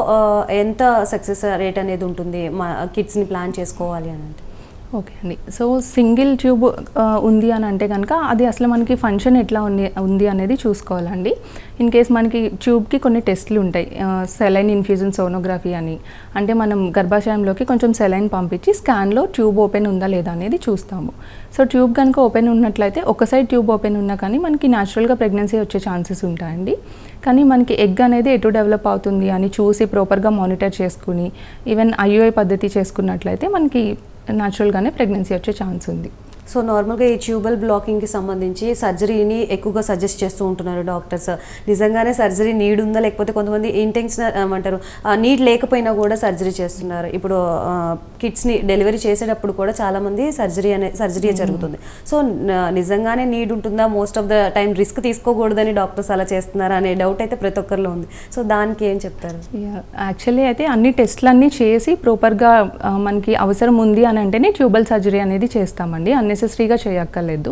ఎంత సక్సెస్ రేట్ అనేది ఉంటుంది మా కిడ్స్ని ప్లాన్ చేసుకోవాలి అని అంటే? ఓకే అండి. సో సింగిల్ ట్యూబ్ ఉంది అని అంటే కనుక అది అసలు మనకి ఫంక్షన్ ఎట్లా ఉంది అనేది చూసుకోవాలండి. ఇన్ కేస్ మనకి ట్యూబ్కి కొన్ని టెస్ట్లు ఉంటాయి, సెలైన్ ఇన్ఫ్యూజన్ సోనోగ్రఫీ అని. అంటే మనం గర్భాశయంలోకి కొంచెం సెలైన్ పంపించి స్కాన్లో ట్యూబ్ ఓపెన్ ఉందా లేదా అనేది చూస్తాము. సో ట్యూబ్ కనుక ఓపెన్ ఉన్నట్లయితే ఒక సైడ్ ట్యూబ్ ఓపెన్ ఉన్నా కానీ మనకి న్యాచురల్గా ప్రెగ్నెన్సీ వచ్చే ఛాన్సెస్ ఉంటాయండి. కానీ మనకి ఎగ్ అనేది ఎటు డెవలప్ అవుతుంది అని చూసి ప్రాపర్గా మానిటర్ చేసుకుని ఈవెన్ ఐయుఐ పద్ధతి చేసుకున్నట్లయితే మనకి న్యాచురల్గానే ప్రెగ్నెన్సీ వచ్చే ఛాన్స్ ఉంది. సో నార్మల్గా ఈ ట్యూబల్ బ్లాకింగ్కి సంబంధించి సర్జరీని ఎక్కువగా సజెస్ట్ చేస్తూ ఉంటున్నారు డాక్టర్స్. నిజంగానే సర్జరీ నీడ్ ఉందా, లేకపోతే కొంతమంది ఇంటెన్షనల్ ఏమంటారు నీడ్ లేకపోయినా కూడా సర్జరీ చేస్తున్నారు. ఇప్పుడు కిడ్స్ని డెలివరీ చేసేటప్పుడు కూడా చాలామంది సర్జరీ జరుగుతుంది. సో నిజంగానే నీడ్ ఉంటుందా, most of the time risk తీసుకోకూడదని డాక్టర్స్ అలా చేస్తున్నారు అనే డౌట్ అయితే ప్రతి ఒక్కరిలో ఉంది. సో దానికి ఏం చెప్తారు? యాక్చువల్లీ అయితే అన్ని టెస్ట్లన్నీ చేసి ప్రాపర్గా మనకి అవసరం ఉంది అని అంటేనే ట్యూబల్ సర్జరీ అనేది చేస్తామండి, అన్నెసెసరీగా చేయక్కర్లేదు.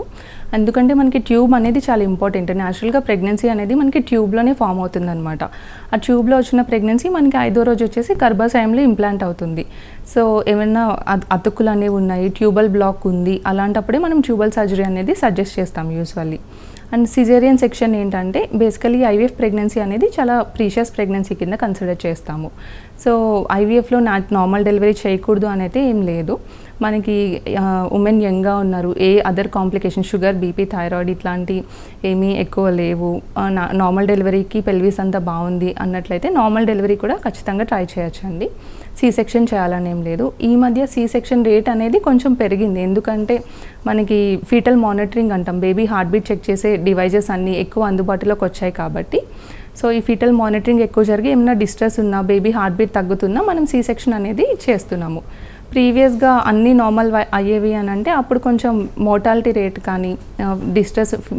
ఎందుకంటే మనకి ట్యూబ్ అనేది చాలా ఇంపార్టెంట్. న్యాచురల్గా ప్రెగ్నెన్సీ అనేది మనకి ట్యూబ్లోనే ఫామ్ అవుతుంది అనమాట. ఆ ట్యూబ్లో వచ్చిన ప్రెగ్నెన్సీ మనకి 5వ రోజు వచ్చేసి గర్భాశయంలో ఇంప్లాంట్ అవుతుంది. సో ఏమైనా అతుకులు అనేవి ఉన్నాయి, ట్యూబల్ బ్లాక్ ఉంది, అలాంటప్పుడే మనం ట్యూబల్ సర్జరీ అనేది సజెస్ట్ చేస్తాం యూజువల్లీ. అండ్ సిజేరియన్ సెక్షన్ ఏంటంటే బేసికలీ ఐవీఎఫ్ ప్రెగ్నెన్సీ అనేది చాలా ప్రీషియస్ ప్రెగ్నెన్సీ కింద కన్సిడర్ చేస్తాము. సో ఐవీఎఫ్లో నార్మల్ డెలివరీ చేయకూడదు అనేది ఏం లేదు. మనకి ఉమెన్ యంగ్గా ఉన్నారు, ఏ other complication sugar, BP, thyroid ఇట్లాంటి ఏమీ ఎక్కువ లేవు, నార్మల్ డెలివరీకి పెల్విస్ అంతా బాగుంది అన్నట్లయితే నార్మల్ డెలివరీ కూడా ఖచ్చితంగా ట్రై చేయొచ్చండి. సి సెక్షన్ చేయాలని ఏం లేదు. ఈ మధ్య సి సెక్షన్ రేట్ అనేది కొంచెం పెరిగింది, ఎందుకంటే మనకి ఫీటల్ మానిటరింగ్ అంటాం, బేబీ హార్ట్ బీట్ చెక్ చేసే డివైజెస్ అన్నీ ఎక్కువ అందుబాటులోకి వచ్చాయి కాబట్టి. సో ఈ ఫీటల్ మానిటరింగ్ ఎక్కువ జరిగి ఏమైనా డిస్ట్రెస్ ఉన్నా, బేబీ హార్ట్ బీట్ తగ్గుతున్నా మనం సి సెక్షన్ అనేది చేస్తున్నాము. ప్రీవియస్గా అన్నీ నార్మల్ అయ్యేవి అని అంటే అప్పుడు కొంచెం మోర్టాలిటీ రేట్ కానీ,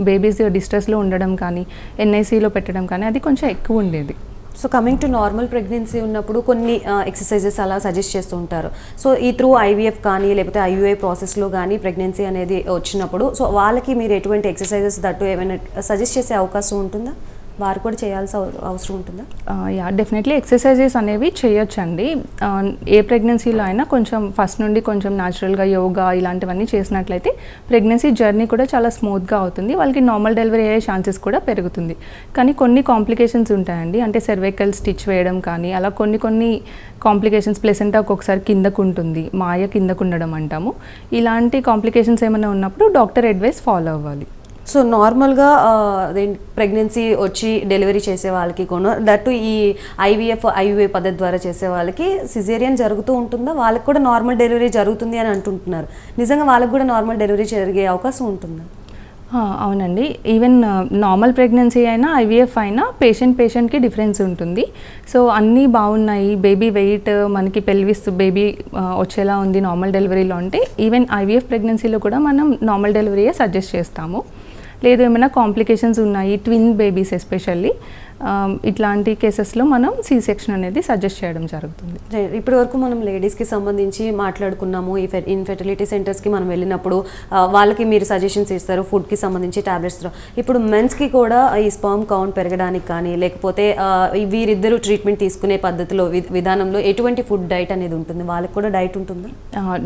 బేబీస్ డిస్ట్రెస్లో ఉండడం కానీ, ఎన్ఐసీలో పెట్టడం కానీ అది కొంచెం ఎక్కువ ఉండేది. So coming to normal pregnancy ఉన్నప్పుడు కొన్ని ఎక్సర్సైజెస్ అలా సజెస్ట్ చేస్తూ ఉంటారు. సో ఈ త్రూ ఐవీఎఫ్ కానీ లేకపోతే ఐయుఐ ప్రాసెస్లో కానీ ప్రెగ్నెన్సీ అనేది వచ్చినప్పుడు సో వాళ్ళకి మీరు ఎటువంటి ఎక్సర్సైజెస్ దట్టు ఏమైనా సజెస్ట్ చేసే అవకాశం ఉంటుందా? వారు కూడా చేయాల్సిన అవసరం ఉంటుందా? యా, డెఫినెట్లీ ఎక్సర్సైజెస్ అనేవి చేయొచ్చండి. ఏ ప్రెగ్నెన్సీలో అయినా కొంచెం ఫస్ట్ నుండి కొంచెం న్యాచురల్గా యోగా ఇలాంటివన్నీ చేసినట్లయితే ప్రెగ్నెన్సీ జర్నీ కూడా చాలా స్మూత్గా అవుతుంది. వాళ్ళకి నార్మల్ డెలివరీ అయ్యే ఛాన్సెస్ కూడా పెరుగుతుంది. కానీ కొన్ని కాంప్లికేషన్స్ ఉంటాయండి, అంటే సెర్వైకల్ స్టిచ్ వేయడం కానీ అలా కొన్ని కాంప్లికేషన్స్, ప్లెసెంటా ఒక్కొక్కసారి కిందకు ఉంటుంది, మాయ కిందకు ఉండడం అంటాము. ఇలాంటి కాంప్లికేషన్స్ ఏమైనా ఉన్నప్పుడు డాక్టర్ అడ్వైస్ ఫాలో అవ్వాలి. సో నార్మల్గా ప్రెగ్నెన్సీ వచ్చి డెలివరీ చేసే వాళ్ళకి కూడా దట్టు ఈ ఐవీఎఫ్ ఐయుఐ పద్ధతి ద్వారా చేసే వాళ్ళకి సిజేరియన్ జరుగుతూ ఉంటుందా? వాళ్ళకి కూడా నార్మల్ డెలివరీ జరుగుతుంది అని అంటుంటున్నారు. నిజంగా వాళ్ళకి కూడా నార్మల్ డెలివరీ జరిగే అవకాశం ఉంటుందా? అవునండి, ఈవెన్ నార్మల్ ప్రెగ్నెన్సీ అయినా ఐవీఎఫ్ అయినా పేషెంట్కి డిఫరెన్స్ ఉంటుంది. సో అన్నీ బాగున్నాయి, బేబీ వెయిట్ మనకి పెల్విస్ బేబీ వచ్చేలా ఉంది నార్మల్ డెలివరీలో అంటే ఈవెన్ ఐవీఎఫ్ ప్రెగ్నెన్సీలో కూడా మనం నార్మల్ డెలివరీయే సజెస్ట్ చేస్తాము. లేదు ఏమైనా కాంప్లికేషన్స్ ఉన్నాయి, ట్విన్ బేబీస్ ఎస్పెషల్లీ, ఇట్లాంటి కేసెస్లో మనం సి సెక్షన్ అనేది సజెస్ట్ చేయడం జరుగుతుంది. ఇప్పటి వరకు మనం లేడీస్కి సంబంధించి మాట్లాడుకున్నాము. ఈ ఇన్ఫెర్టిలిటీ సెంటర్స్కి మనం వెళ్ళినప్పుడు వాళ్ళకి మీరు సజెషన్స్ ఇస్తారు ఫుడ్కి సంబంధించి, ట్యాబ్లెట్స్. ఇప్పుడు మెన్స్కి కూడా ఈ స్పర్మ్ కౌంట్ పెరగడానికి కానీ లేకపోతే వీరిద్దరూ ట్రీట్మెంట్ తీసుకునే పద్ధతిలో విధానంలో ఎటువంటి ఫుడ్ డైట్ అనేది ఉంటుంది? వాళ్ళకి కూడా డైట్ ఉంటుందా?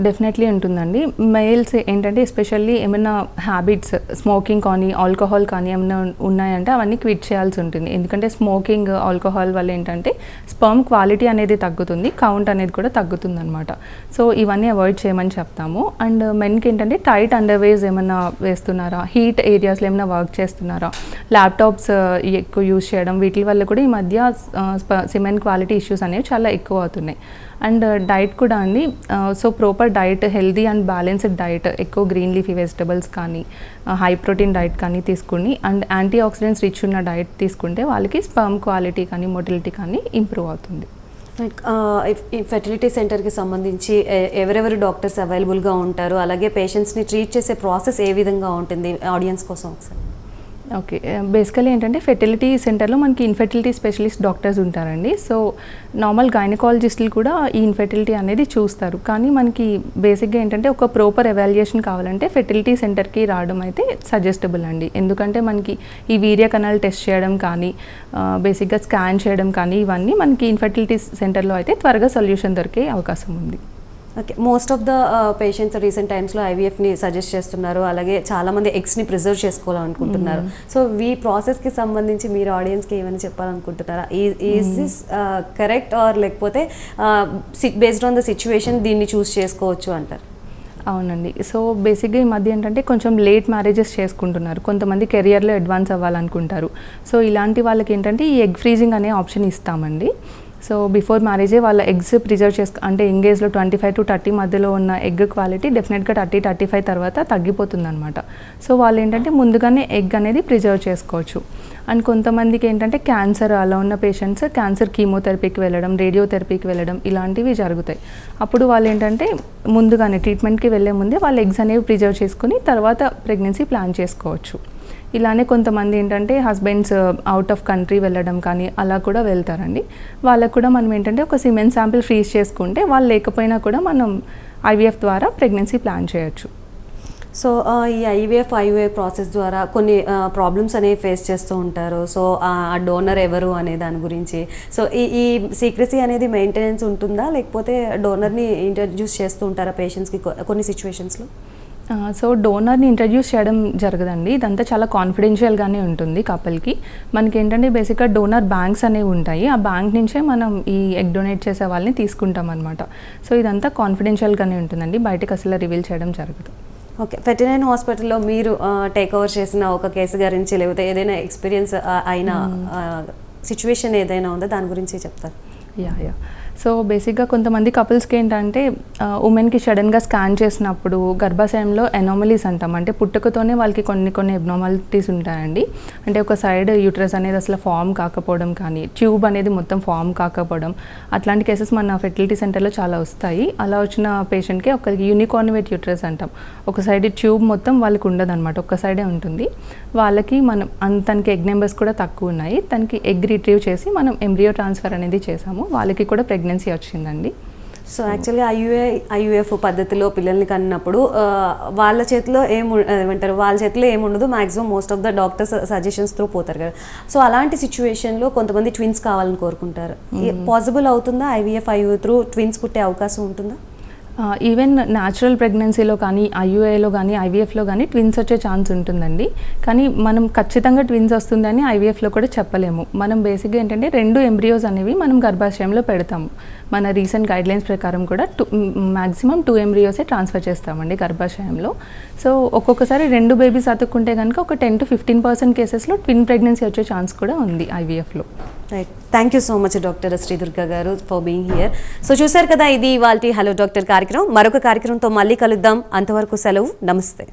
డెఫినెట్లీ ఉంటుందండి. మెయిల్స్ ఏంటంటే ఎస్పెషల్లీ ఏమైనా హ్యాబిట్స్, స్మోకింగ్ కానీ ఆల్కహాల్ కానీ ఏమైనా ఉన్నాయంటే అవన్నీ క్విట్ చేయాల్సి ఉంటుంది. ఎందుకంటే స్మోకింగ్, ఆల్కహాల్ వల్ల ఏంటంటే స్పర్మ్ క్వాలిటీ అనేది తగ్గుతుంది, కౌంట్ అనేది కూడా తగ్గుతుంది అనమాట. సో ఇవన్నీ అవాయిడ్ చేయమని చెప్తాము. అండ్ మెన్కి ఏంటంటే టైట్ అండర్వేస్ ఏమైనా వేస్తున్నారా, హీట్ ఏరియాస్లో ఏమైనా వర్క్ చేస్తున్నారా, ల్యాప్టాప్స్ ఎక్కువ యూజ్ చేయడం, వీటి వల్ల కూడా ఈ మధ్య సిమెన్ క్వాలిటీ ఇష్యూస్ అనేవి చాలా ఎక్కువ అవుతున్నాయి. అండ్ డైట్ కూడా అండి, so proper diet, healthy and balanced diet, ఎక్కువ గ్రీన్ లీఫీ వెజిటబుల్స్ కానీ హై ప్రోటీన్ డైట్ కానీ తీసుకుని అండ్ యాంటీ ఆక్సిడెంట్స్ రిచ్ ఉన్న డైట్ తీసుకుంటే వాళ్ళకి స్పర్మ్ క్వాలిటీ కానీ మొటిలిటీ కానీ ఇంప్రూవ్ అవుతుంది. ఈ ఫెర్టిలిటీ సెంటర్కి సంబంధించి ఎవరెవరు డాక్టర్స్ అవైలబుల్గా ఉంటారు, అలాగే పేషెంట్స్ని ట్రీట్ చేసే ప్రాసెస్ ఏ విధంగా ఉంటుంది ఆడియన్స్ కోసం ఒకసారి? ఓకే, బేసికలీ ఏంటంటే ఫెర్టిలిటీ సెంటర్లో మనకి ఇన్ఫెర్టిలిటీ స్పెషలిస్ట్ డాక్టర్స్ ఉంటారండి. సో నార్మల్ గైనకాలజిస్టులు కూడా ఈ ఇన్ఫెర్టిలిటీ అనేది చూస్తారు. కానీ మనకి బేసిక్గా ఏంటంటే ఒక ప్రాపర్ ఎవాల్యుయేషన్ కావాలంటే ఫెర్టిలిటీ సెంటర్కి రావడం అయితే సజెస్టబుల్ అండి. ఎందుకంటే మనకి ఈ వీర్య కణాలు టెస్ట్ చేయడం కానీ బేసిక్గా స్కాన్ చేయడం కానీ ఇవన్నీ మనకి ఇన్ఫెర్టిలిటీ సెంటర్లో అయితే త్వరగా సొల్యూషన్ దొరికే అవకాశం ఉంది. Okay, most of the patients recent టైమ్స్లో ఐవీఎఫ్ని సజెస్ట్ చేస్తున్నారు, అలాగే చాలామంది ఎగ్స్ని ప్రిజర్వ్ చేసుకోవాలనుకుంటున్నారు. సో ఈ ప్రాసెస్కి సంబంధించి మీరు ఆడియన్స్కి ఏమైనా చెప్పాలనుకుంటున్నారా? ఈజ్ దిస్ కరెక్ట్ ఆర్ లేకపోతే బేస్డ్ ఆన్ ద సిచ్యువేషన్ దీన్ని చూస్ చేసుకోవచ్చు అంటారు? అవునండి, సో బేసిక్గా ఈ మధ్య ఏంటంటే కొంచెం లేట్ మ్యారేజెస్ చేసుకుంటున్నారు, కొంతమంది కెరియర్లో అడ్వాన్స్ అవ్వాలనుకుంటారు. సో ఇలాంటి వాళ్ళకి ఏంటంటే ఈ ఎగ్ ఫ్రీజింగ్ అనే ఆప్షన్ ఇస్తామండి. సో బిఫోర్ మ్యారేజే వాళ్ళ ఎగ్స్ ప్రిజర్వ్ అంటే ఎంగేజ్లో 25 to 30 మధ్యలో ఉన్న ఎగ్ క్వాలిటీ డెఫినెట్గా 30-35 తర్వాత తగ్గిపోతుంది అనమాట. సో వాళ్ళు ఏంటంటే ముందుగానే ఎగ్ అనేది ప్రిజర్వ్ చేసుకోవచ్చు. అండ్ కొంతమందికి ఏంటంటే క్యాన్సర్ అలా ఉన్న పేషెంట్స్ క్యాన్సర్ కీమోథెరపీకి వెళ్ళడం, రేడియోథెరపీకి వెళ్ళడం ఇలాంటివి జరుగుతాయి. అప్పుడు వాళ్ళు ఏంటంటే ముందుగానే ట్రీట్మెంట్కి వెళ్ళే ముందే వాళ్ళ ఎగ్స్ అనేవి ప్రిజర్వ్ చేసుకుని తర్వాత ప్రెగ్నెన్సీ ప్లాన్ చేసుకోవచ్చు. ఇలానే కొంతమంది ఏంటంటే హస్బెండ్స్ అవుట్ ఆఫ్ కంట్రీ వెళ్ళడం కానీ అలా కూడా వెళ్తారండి. వాళ్ళకు కూడా మనం ఏంటంటే ఒక సిమెన్ శాంపిల్ ఫ్రీజ్ చేసుకుంటే వాళ్ళు లేకపోయినా కూడా మనం ఐవీఎఫ్ ద్వారా ప్రెగ్నెన్సీ ప్లాన్ చేయొచ్చు. సో ఈ ఐవీఎఫ్ ఐయుఐ ప్రాసెస్ ద్వారా కొన్ని ప్రాబ్లమ్స్ అనేవి ఫేస్ చేస్తూ ఉంటారు. సో ఆ డోనర్ ఎవరు అనే దాని గురించి, సో ఈ సీక్రెసీ అనేది మెయింటెనెన్స్ ఉంటుందా, లేకపోతే డోనర్ని ఇంట్రడ్యూస్ చేస్తూ ఉంటారా పేషెంట్స్కి కొన్ని సిచ్యువేషన్స్లో? సో డోనర్ని ఇంట్రడ్యూస్ చేయడం జరగదండి, ఇదంతా చాలా కాన్ఫిడెన్షియల్గానే ఉంటుంది కపుల్కి. మనకి ఏంటంటే బేసిక్గా డోనర్ బ్యాంక్స్ అనేవి ఉంటాయి, ఆ బ్యాంక్ నుంచే మనం ఈ ఎగ్ డొనేట్ చేసే వాళ్ళని తీసుకుంటాం అనమాట. సో ఇదంతా కాన్ఫిడెన్షియల్గానే ఉంటుందండి, బయటకు అసలు రివీల్ చేయడం జరగదు. ఓకే, 39 హాస్పిటల్లో మీరు టేక్ ఓవర్ చేసిన ఒక కేసు గురించి లేకపోతే ఏదైనా ఎక్స్పీరియన్స్ అయిన సిచ్యువేషన్ ఏదైనా ఉందో దాని గురించి చెప్తారు? యా సో బేసిక్గా కొంతమంది కపుల్స్కి ఏంటంటే ఉమెన్కి సడన్గా స్కాన్ చేసినప్పుడు గర్భాశయంలో ఎనామలీస్ అంటాం, అంటే పుట్టుకతోనే వాళ్ళకి కొన్ని ఎబ్నార్మాలిటీస్ ఉంటాయండి. అంటే ఒక సైడ్ యూట్రస్ అనేది అసలు ఫామ్ కాకపోవడం కానీ, ట్యూబ్ అనేది మొత్తం ఫామ్ కాకపోవడం, అట్లాంటి కేసెస్ మన ఫెర్టిలిటీ సెంటర్లో చాలా వస్తాయి. అలా వచ్చిన పేషెంట్కి ఒక యూనికార్నివేట్ యూట్రస్ అంటాం, ఒక సైడ్ ట్యూబ్ మొత్తం వాళ్ళకి ఉండదు అనమాట, ఒక్క సైడే ఉంటుంది. వాళ్ళకి మనం తనకి ఎగ్ నెంబర్స్ కూడా తక్కువ ఉన్నాయి, తనకి ఎగ్ రిట్రీవ్ చేసి మనం ఎంబ్రియో ట్రాన్స్ఫర్ అనేది చేసాము. వాళ్ళకి కూడా ప్రెగ్నెన్సీ వచ్చిందండి. సో యాక్చువల్గా ఐయుఎఫ్ పద్ధతిలో పిల్లల్ని కన్నప్పుడు వాళ్ళ చేతిలో ఏమంటారు, వాళ్ళ చేతిలో ఏముండదు, maximum most of the doctors suggestions through పోతారు కదా. సో అలాంటి సిచ్యువేషన్లో కొంతమంది ట్విన్స్ కావాలని కోరుకుంటారు. పాసిబుల్ అవుతుందా ఐవీఎఫ్ ఐయుఏ త్రూ ట్విన్స్ పుట్టే అవకాశం ఉంటుందా? ఈవెన్ న్యాచురల్ ప్రెగ్నెన్సీలో కానీ, ఐయుఏలో కానీ, ఐవీఎఫ్లో కానీ ట్విన్స్ వచ్చే ఛాన్స్ ఉంటుందండి. కానీ మనం ఖచ్చితంగా ట్విన్స్ వస్తుందని ఐవీఎఫ్లో కూడా చెప్పలేము. మనం బేసిక్గా ఏంటంటే 2 ఎంబ్రియోస్ అనేవి మనం గర్భాశయంలో పెడతాము. మన రీసెంట్ గైడ్లైన్స్ ప్రకారం కూడా మ్యాక్సిమం 2 ఎంబ్రియోసే ట్రాన్స్ఫర్ చేస్తామండి గర్భాశయంలో. సో ఒక్కొక్కసారి 2 బేబీస్ అతుక్కుంటే కనుక ఒక 10 to 15% కేసెస్లో ట్విన్ ప్రెగ్నెన్సీ వచ్చే ఛాన్స్ కూడా ఉంది ఐవీఎఫ్లో. Right, thank you so much doctor Sridurga గారు ఫర్ బీయింగ్ హియర్. సో చూశారు కదా, ఇది ఇవాల్టి హలో డాక్టర్ కార్యక్రమం. మరొక కార్యక్రమంతో మళ్ళీ కలుద్దాం. అంతవరకు సెలవు, నమస్తే.